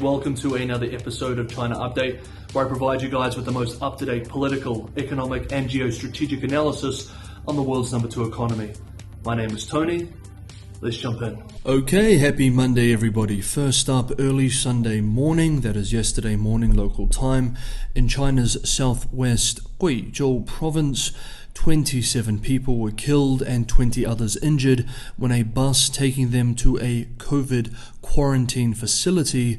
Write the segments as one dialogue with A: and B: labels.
A: Welcome to another episode of China Update, where I provide you guys with the most up-to-date political, economic and geostrategic analysis on the world's number 2 economy. My name is Tony. Let's jump in. Okay, happy Monday everybody. First up, early Sunday morning, that is yesterday morning local time, in China's southwest Guizhou province, 27 people were killed and 20 others injured when a bus taking them to a COVID quarantine facility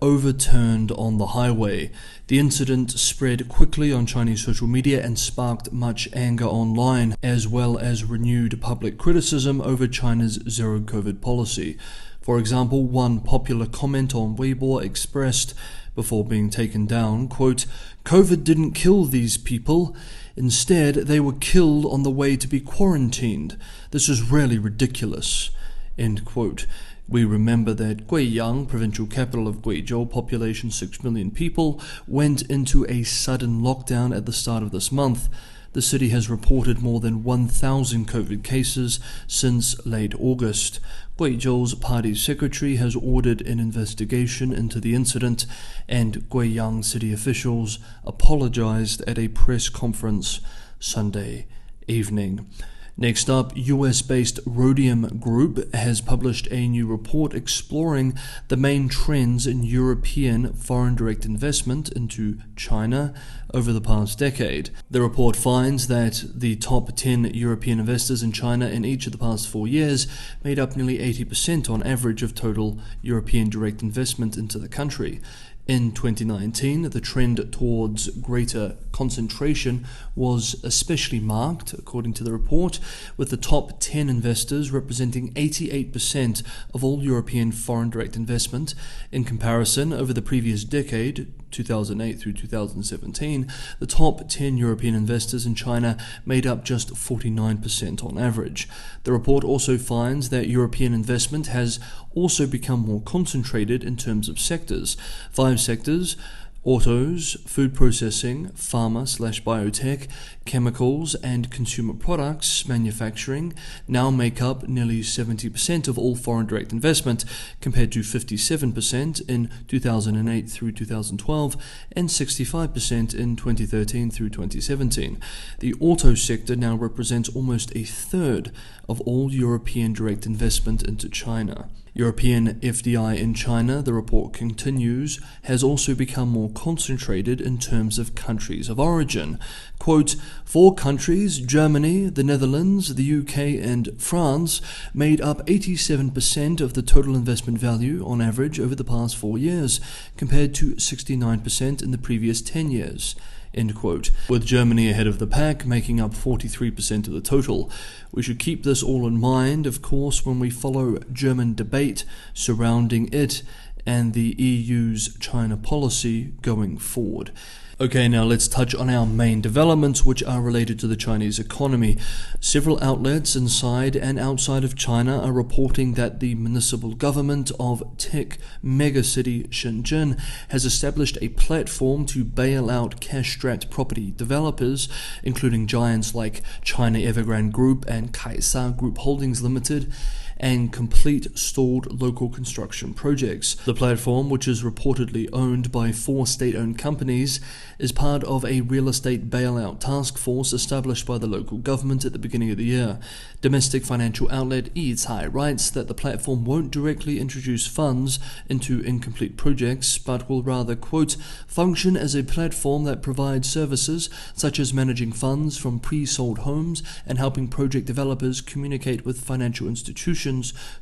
A: overturned on the highway. The incident spread quickly on Chinese social media and sparked much anger online, as well as renewed public criticism over China's zero-COVID policy. For example, one popular comment on Weibo expressed, before being taken down, quote, "COVID didn't kill these people. Instead, they were killed on the way to be quarantined. This is really ridiculous." End quote. We remember that Guiyang, provincial capital of Guizhou, population 6 million people, went into a sudden lockdown at the start of this month. The city has reported more than 1,000 COVID cases since late August. Guizhou's party secretary has ordered an investigation into the incident, and Guiyang city officials apologized at a press conference Sunday evening. Next up, US-based Rhodium Group has published a new report exploring the main trends in European foreign direct investment into China over the past decade. The report finds that the top 10 European investors in China in each of the past 4 years made up nearly 80% on average of total European direct investment into the country. In 2019, the trend towards greater concentration was especially marked, according to the report, with the top 10 investors representing 88% of all European foreign direct investment. In comparison, over the previous decade, 2008 through 2017, the top 10 European investors in China made up just 49% on average. The report also finds that European investment has also become more concentrated in terms of sectors. 5 sectors: autos, food processing, pharma/biotech, chemicals and consumer products manufacturing now make up nearly 70% of all foreign direct investment, compared to 57% in 2008 through 2012 and 65% in 2013 through 2017. The auto sector now represents almost a third of all European direct investment into China. European FDI in China, the report continues, has also become more concentrated in terms of countries of origin. Quote, 4 countries, Germany, the Netherlands, the UK and France, made up 87% of the total investment value on average over the past 4 years, compared to 69% in the previous 10 years. End quote. With Germany ahead of the pack, making up 43% of the total. We should keep this all in mind, of course, when we follow German debate surrounding it and the EU's China policy going forward. Okay, now let's touch on our main developments, which are related to the Chinese economy. Several outlets inside and outside of China are reporting that the municipal government of tech megacity Shenzhen has established a platform to bail out cash-strapped property developers, including giants like China Evergrande Group and Kaisa Group Holdings Limited, and complete stalled local construction projects. The platform, which is reportedly owned by 4 state-owned companies, is part of a real estate bailout task force established by the local government at the beginning of the year. Domestic financial outlet Yicai writes that the platform won't directly introduce funds into incomplete projects, but will rather, quote, function as a platform that provides services such as managing funds from pre-sold homes and helping project developers communicate with financial institutions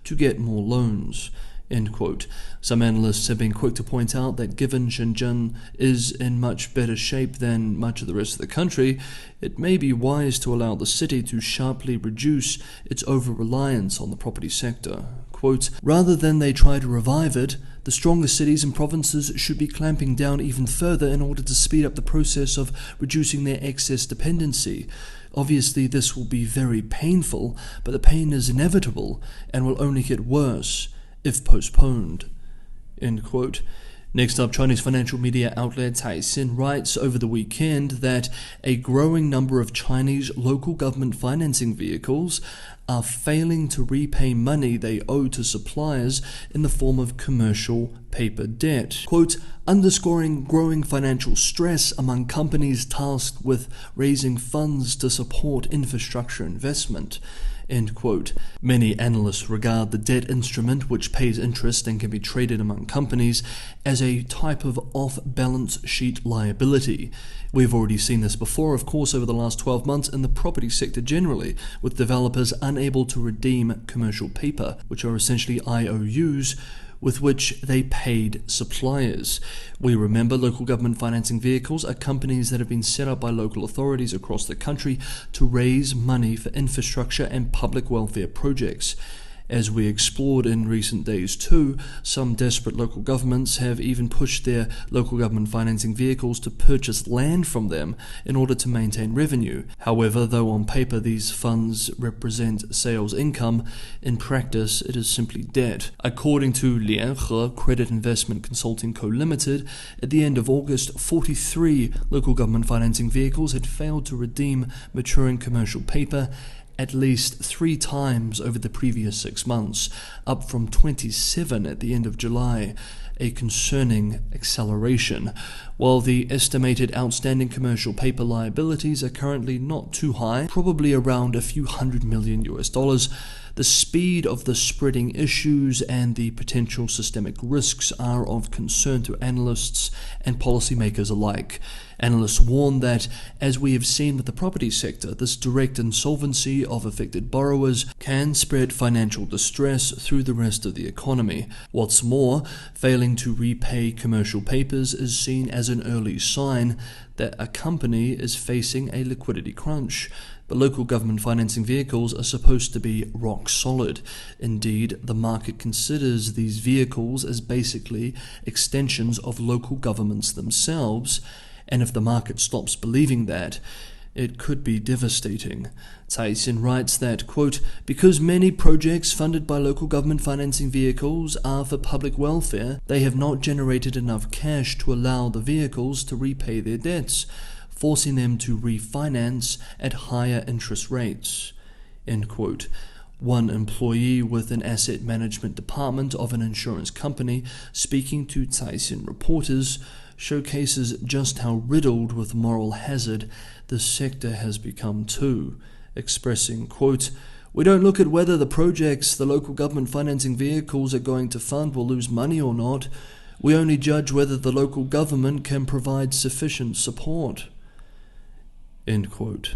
A: to get more loans. End quote. Some analysts have been quick to point out that given Shenzhen is in much better shape than much of the rest of the country, it may be wise to allow the city to sharply reduce its over-reliance on the property sector. Quote, rather than they try to revive it, the stronger cities and provinces should be clamping down even further in order to speed up the process of reducing their excess dependency. Obviously, this will be very painful, but the pain is inevitable and will only get worse if postponed. End quote. Next up, Chinese financial media outlet Caixin writes over the weekend that a growing number of Chinese local government financing vehicles are failing to repay money they owe to suppliers in the form of commercial paper debt. Quote, underscoring growing financial stress among companies tasked with raising funds to support infrastructure investment. End quote. Many analysts regard the debt instrument, which pays interest and can be traded among companies, as a type of off-balance sheet liability. We've already seen this before, of course, over the last 12 months in the property sector generally, with developers unable to redeem commercial paper, which are essentially IOUs, with which they paid suppliers. We remember local government financing vehicles are companies that have been set up by local authorities across the country to raise money for infrastructure and public welfare projects. As we explored in recent days too, some desperate local governments have even pushed their local government financing vehicles to purchase land from them in order to maintain revenue. However, though on paper these funds represent sales income, in practice it is simply debt. According to Lianhe Credit Investment Consulting Co. Limited, at the end of August, 43 local government financing vehicles had failed to redeem maturing commercial paper at least 3 times over the previous 6 months, up from 27 at the end of July, a concerning acceleration. While the estimated outstanding commercial paper liabilities are currently not too high, probably around a few $100 million, the speed of the spreading issues and the potential systemic risks are of concern to analysts and policymakers alike. Analysts warn that, as we have seen with the property sector, this direct insolvency of affected borrowers can spread financial distress through the rest of the economy. What's more, failing to repay commercial papers is seen as an early sign that a company is facing a liquidity crunch. But local government financing vehicles are supposed to be rock solid. Indeed, the market considers these vehicles as basically extensions of local governments themselves, and if the market stops believing that, it could be devastating. Caixin writes that, quote, because many projects funded by local government financing vehicles are for public welfare, they have not generated enough cash to allow the vehicles to repay their debts, forcing them to refinance at higher interest rates. End quote. One employee with an asset management department of an insurance company, speaking to Caixin reporters, showcases just how riddled with moral hazard the sector has become too, expressing, quote, we don't look at whether the projects the local government financing vehicles are going to fund will lose money or not. We only judge whether the local government can provide sufficient support. End quote.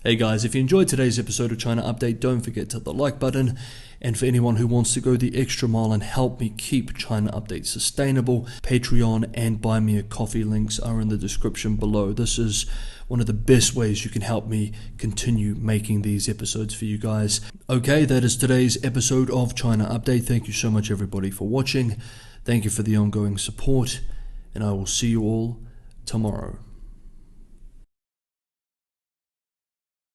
A: Hey guys, if you enjoyed today's episode of China Update, don't forget to hit the like button. And for anyone who wants to go the extra mile and help me keep China Update sustainable, Patreon and Buy Me a Coffee links are in the description below. This is one of the best ways you can help me continue making these episodes for you guys. Okay, that is today's episode of China Update. Thank you so much everybody for watching. Thank you for the ongoing support, and I will see you all tomorrow.